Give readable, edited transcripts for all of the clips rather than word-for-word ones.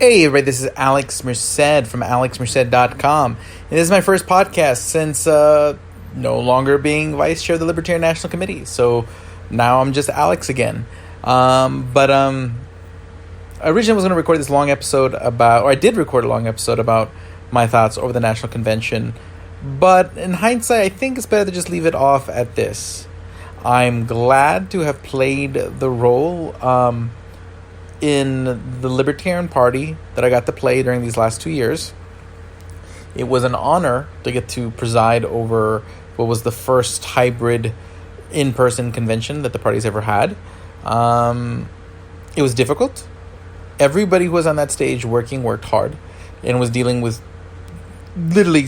Hey everybody, this is Alex Merced from alexmerced.com. And this is my first podcast since no longer being vice chair of the Libertarian National Committee. So now I'm just Alex again. But I originally was going to record this long episode about, or I did record a long episode about my thoughts over the National Convention. But in hindsight, I think it's better to just leave it off at this. I'm glad to have played the role in the Libertarian Party that I got to play during these last 2 years. It was an honor to get to preside over what was the first hybrid in-person convention that the party's ever had. It was difficult. Everybody who was on that stage worked hard and was dealing with literally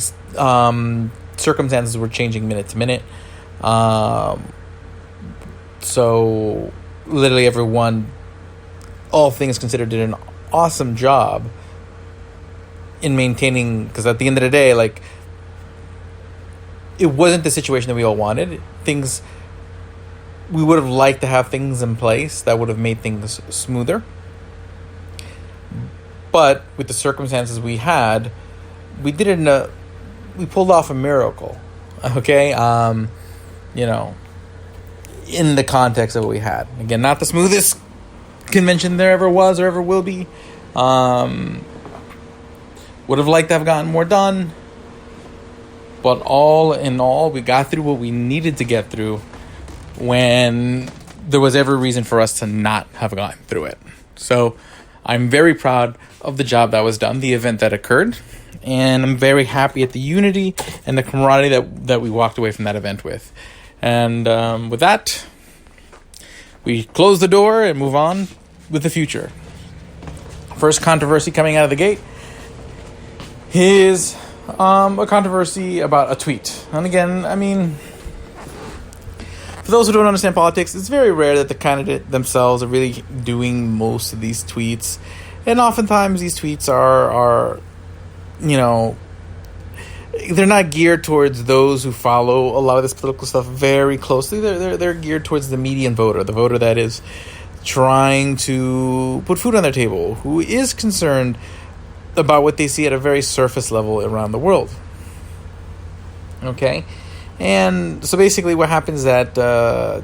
circumstances were changing minute to minute. So literally everyone, all things considered, did an awesome job in maintaining, because at the end of the day, like, it wasn't the situation that we all wanted. We would have liked to have things in place that would have made things smoother. But with the circumstances we had, we pulled off a miracle. Okay? In the context of what we had. Again, not the smoothest convention there ever was or ever will be. Would have liked to have gotten more done, but all in all, we got through what we needed to get through when there was every reason for us to not have gotten through it. So I'm very proud of the job that was done, the event that occurred, and I'm very happy at the unity and the camaraderie that we walked away from that event with. And with that, we close the door and move on with the future. First controversy coming out of the gate is a controversy about a tweet. And again, I mean, for those who don't understand politics, it's very rare that the candidate themselves are really doing most of these tweets. And oftentimes these tweets are they're not geared towards those who follow a lot of this political stuff very closely. They're geared towards the median voter, the voter that is trying to put food on their table, who is concerned about what they see at a very surface level around the world. Okay? And so basically what happens is that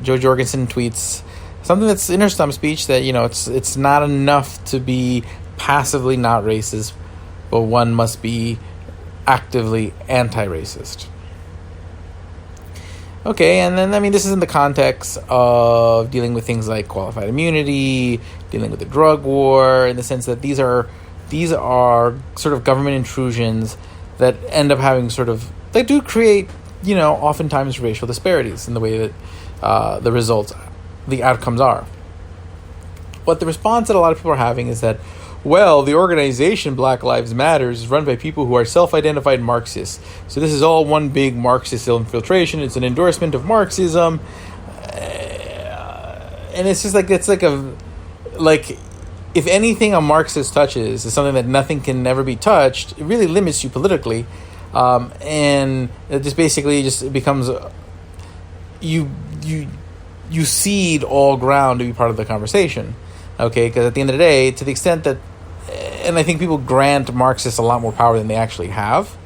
Joe Jorgensen tweets something that's in her stump speech that, it's not enough to be passively not racist, but one must be actively anti-racist. Okay, and then, this is in the context of dealing with things like qualified immunity, dealing with the drug war, in the sense that these are sort of government intrusions that end up having they do create, oftentimes racial disparities in the way that the outcomes are. But the response that a lot of people are having is that, well, the organization Black Lives Matter is run by people who are self-identified Marxists. So this is all one big Marxist infiltration. It's an endorsement of Marxism. And it's just if anything a Marxist touches is something that nothing can never be touched, it really limits you politically. And it just basically it becomes you cede all ground to be part of the conversation. Okay, because at the end of the day, to the extent that, and I think people grant Marxists a lot more power than they actually have.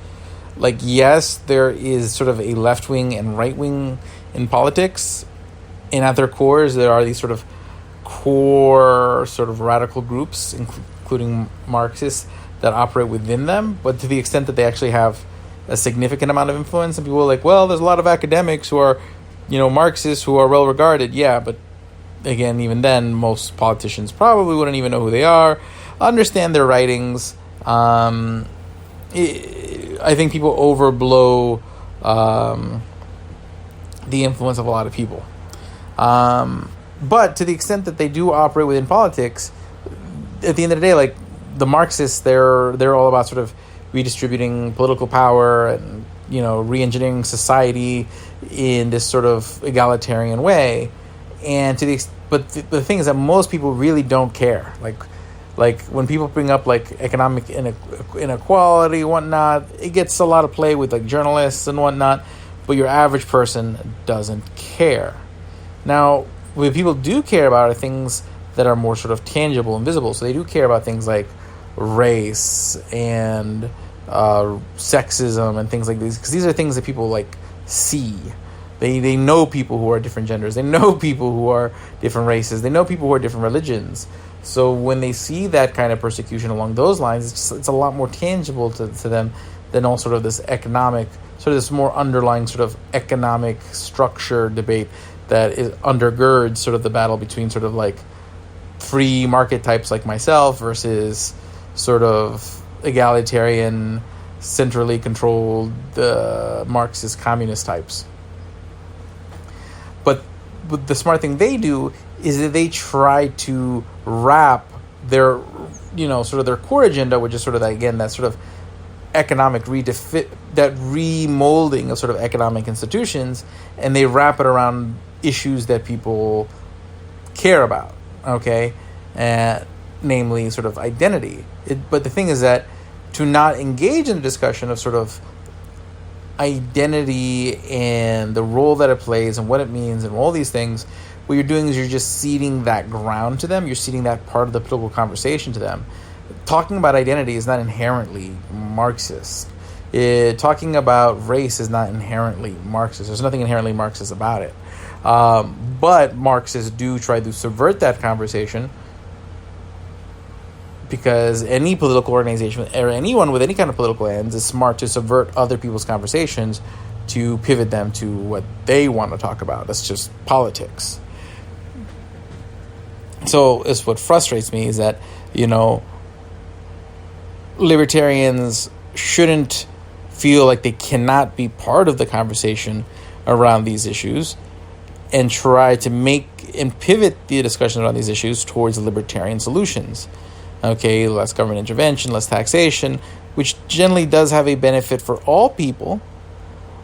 Like, yes, there is sort of a left wing and right wing in politics, and at their cores, there are these sort of core sort of radical groups, including Marxists, that operate within them. But to the extent that they actually have a significant amount of influence, and people are like, well, there's a lot of academics who are, Marxists who are well regarded. Yeah, but again, even then, most politicians probably wouldn't even know who they are, understand their writings. I think people overblow the influence of a lot of people. But to the extent that they do operate within politics, at the end of the day, like the Marxists, they're all about sort of redistributing political power and, re-engineering society in this sort of egalitarian way. And but the thing is that most people really don't care. Like when people bring up like economic inequality and whatnot, it gets a lot of play with like journalists and whatnot, but your average person doesn't care. Now, what people do care about are things that are more sort of tangible and visible. So they do care about things like race and sexism and things like these, because these are things that people like see. They know people who are different genders. They know people who are different races. They know people who are different religions. So when they see that kind of persecution along those lines, it's a lot more tangible to them than all sort of this economic, sort of this more underlying sort of economic structure debate that undergirds sort of the battle between sort of like free market types like myself versus sort of egalitarian, centrally controlled Marxist communist types. But the smart thing they do is that they try to wrap their, sort of their core agenda, which is sort of that, again, that sort of economic that remolding of sort of economic institutions, and they wrap it around issues that people care about, okay? Namely sort of identity. But the thing is that to not engage in a discussion of sort of identity and the role that it plays and what it means and all these things, what you're doing is you're just ceding that ground to them. You're ceding that part of the political conversation to them. Talking about identity is not inherently Marxist. Talking about race is not inherently Marxist. There's nothing inherently Marxist about it. But Marxists do try to subvert that conversation, because any political organization or anyone with any kind of political ends is smart to subvert other people's conversations to pivot them to what they want to talk about. That's just politics. So it's what frustrates me is that, libertarians shouldn't feel like they cannot be part of the conversation around these issues and try to make and pivot the discussion around these issues towards libertarian solutions. Okay, less government intervention, less taxation, which generally does have a benefit for all people.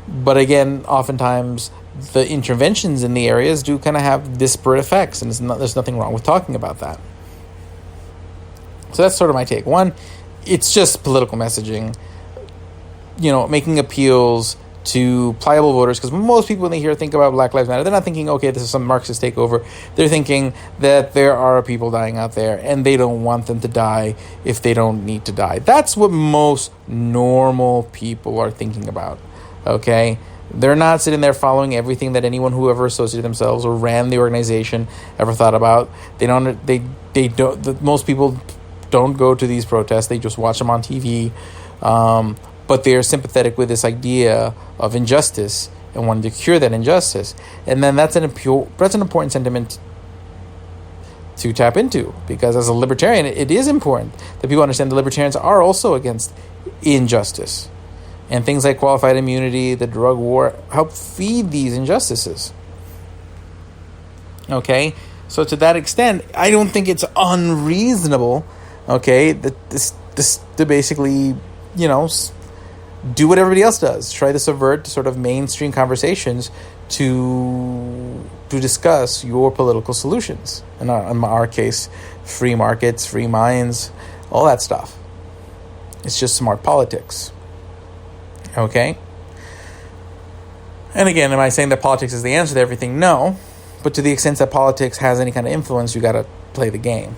But again, oftentimes the interventions in the areas do kind of have disparate effects, and there's nothing wrong with talking about that. So that's sort of my take. One, it's just political messaging, making appeals to pliable voters, because most people, when they think about Black Lives Matter, they're not thinking, okay, this is some Marxist takeover. They're thinking that there are people dying out there and they don't want them to die if they don't need to die. That's what most normal people are thinking about, okay? They're not sitting there following everything that anyone who ever associated themselves or ran the organization ever thought about. Most people don't go to these protests. They just watch them on TV. But they are sympathetic with this idea of injustice and wanting to cure that injustice. And then that's an important sentiment to tap into, because as a libertarian, it is important that people understand that libertarians are also against injustice. And things like qualified immunity, the drug war, help feed these injustices. Okay? So to that extent, I don't think it's unreasonable, okay, that this to basically, do what everybody else does. Try to subvert sort of mainstream conversations to discuss your political solutions. In our case, free markets, free minds, all that stuff. It's just smart politics. Okay? And again, am I saying that politics is the answer to everything? No. But to the extent that politics has any kind of influence, you got to play the game.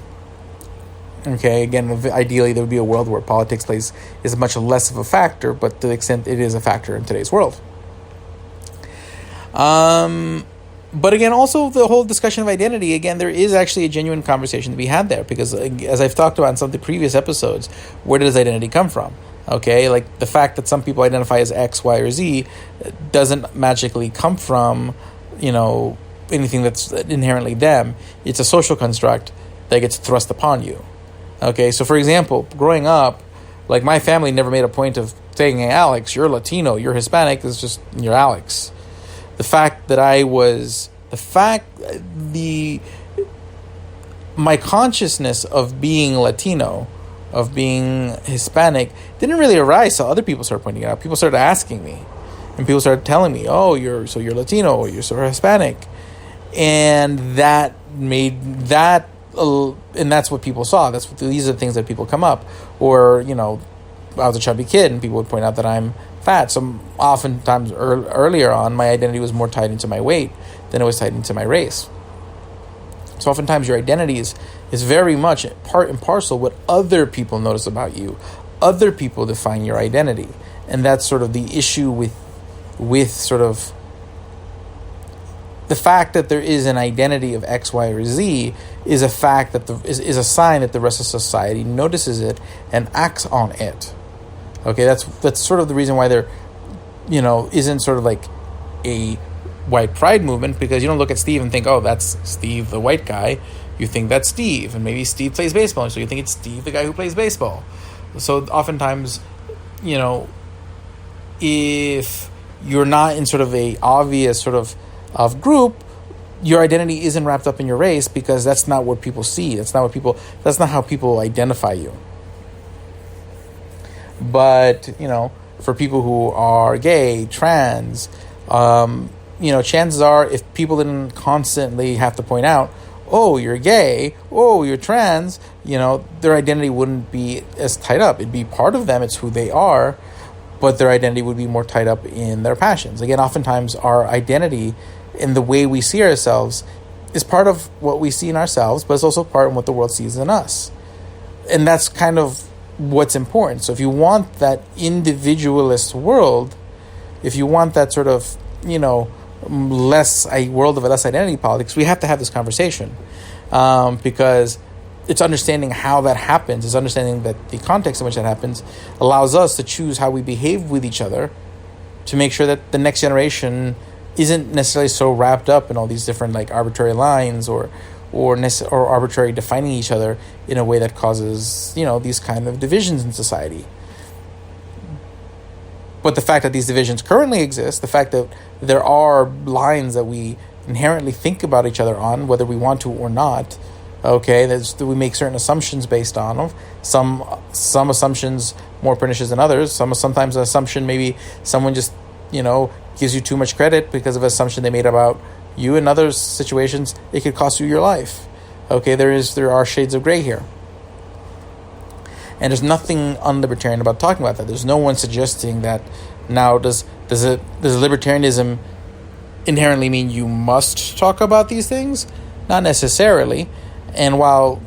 Okay, again, ideally there would be a world where politics is much less of a factor, but to the extent it is a factor in today's world. But again, also the whole discussion of identity, again, there is actually a genuine conversation to be had there, because as I've talked about in some of the previous episodes, where does identity come from? Okay, like the fact that some people identify as X, Y, or Z doesn't magically come from, anything that's inherently them. It's a social construct that gets thrust upon you. Okay, so for example, growing up, like my family never made a point of saying, hey, Alex, you're Latino, you're Hispanic, it's just, you're Alex. My consciousness of being Latino, of being Hispanic, didn't really arise till other people started pointing it out. People started asking me, and people started telling me, oh, you're Latino, or you're sort of Hispanic. And that made that, and that's what people saw. These are the things that people come up. Or, I was a chubby kid and people would point out that I'm fat. So oftentimes earlier on, my identity was more tied into my weight than it was tied into my race. So oftentimes your identity is very much part and parcel what other people notice about you. Other people define your identity. And that's sort of the issue with sort of the fact that there is an identity of X, Y, or Z is a fact that is a sign that the rest of society notices it and acts on it. Okay, that's sort of the reason why there, isn't sort of like a white pride movement, because you don't look at Steve and think, oh, that's Steve, the white guy. You think that's Steve, and maybe Steve plays baseball, so you think it's Steve, the guy who plays baseball. So oftentimes, if you're not in sort of a obvious sort of group, your identity isn't wrapped up in your race, because that's not what people see. That's not how people identify you. But, for people who are gay, trans, chances are if people didn't constantly have to point out, oh, you're gay, oh, you're trans, their identity wouldn't be as tied up. It'd be part of them, it's who they are, but their identity would be more tied up in their passions. Again, oftentimes our identity and the way we see ourselves is part of what we see in ourselves, but it's also part of what the world sees in us. And that's kind of what's important. So if you want that individualist world, if you want that sort of, less a world of less identity politics, we have to have this conversation, because it's understanding how that happens. It's understanding that the context in which that happens allows us to choose how we behave with each other to make sure that the next generation isn't necessarily so wrapped up in all these different like arbitrary lines or arbitrary defining each other in a way that causes these kind of divisions in society. But the fact that these divisions currently exist, the fact that there are lines that we inherently think about each other on, whether we want to or not, okay, that we make certain assumptions based on them. Some assumptions more pernicious than others. Sometimes an assumption, maybe someone just gives you too much credit because of an assumption they made about you. In other situations, it could cost you your life. Okay, there are shades of gray here. And there's nothing unlibertarian about talking about that. There's no one suggesting that now does libertarianism inherently mean you must talk about these things? Not necessarily. And while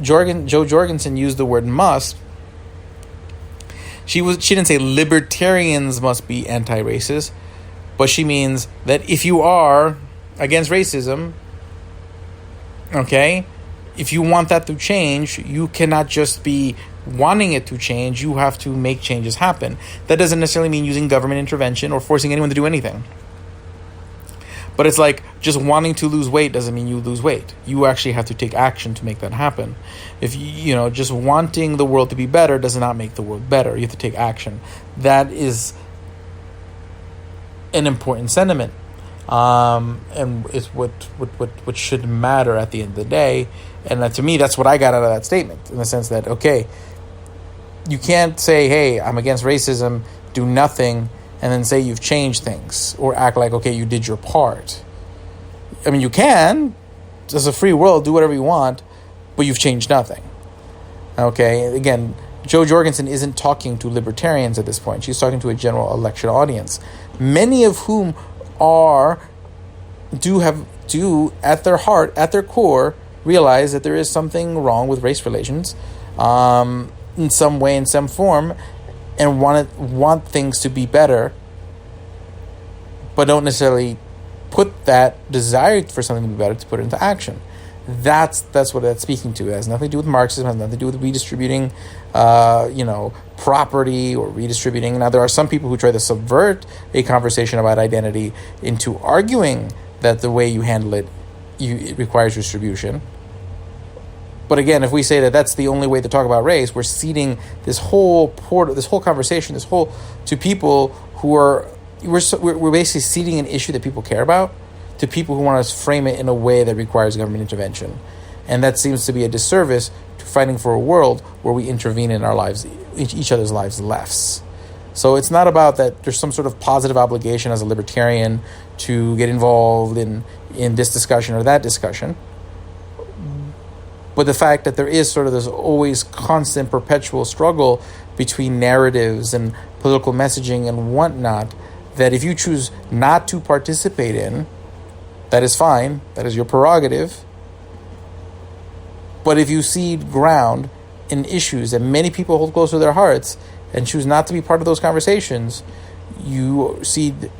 Jo Jorgensen used the word must, she didn't say libertarians must be anti-racist, but she means that if you are against racism, okay, if you want that to change, you cannot just be wanting it to change. You have to make changes happen. That doesn't necessarily mean using government intervention or forcing anyone to do anything. But it's like just wanting to lose weight doesn't mean you lose weight. You actually have to take action to make that happen. If just wanting the world to be better does not make the world better. You have to take action. That is an important sentiment. And it's what should matter at the end of the day. And to me, that's what I got out of that statement, in the sense that, okay, you can't say, hey, I'm against racism, do nothing, and then say you've changed things, or act like, okay, you did your part. I mean, you can. It's a free world. Do whatever you want, but you've changed nothing. Okay? Again, Jo Jorgensen isn't talking to libertarians at this point. She's talking to a general election audience, many of whom do at their heart, at their core, realize that there is something wrong with race relations in some way, in some form, and want things to be better, but don't necessarily put that desire for something to be better to put it into action. That's what that's speaking to. It has nothing to do with Marxism. It has nothing to do with redistributing, property or redistributing. Now, there are some people who try to subvert a conversation about identity into arguing that the way you handle it, it requires distribution. But again, if we say that that's the only way to talk about race, we're ceding this whole conversation, to people who we're basically ceding an issue that people care about to people who want to frame it in a way that requires government intervention. And that seems to be a disservice to fighting for a world where we intervene in our lives, each other's lives less. So it's not about that there's some sort of positive obligation as a libertarian to get involved in this discussion or that discussion. But the fact that there is sort of this always constant, perpetual struggle between narratives and political messaging and whatnot, that if you choose not to participate in, that is fine. That is your prerogative. But if you cede ground in issues that many people hold close to their hearts and choose not to be part of those conversations, you cede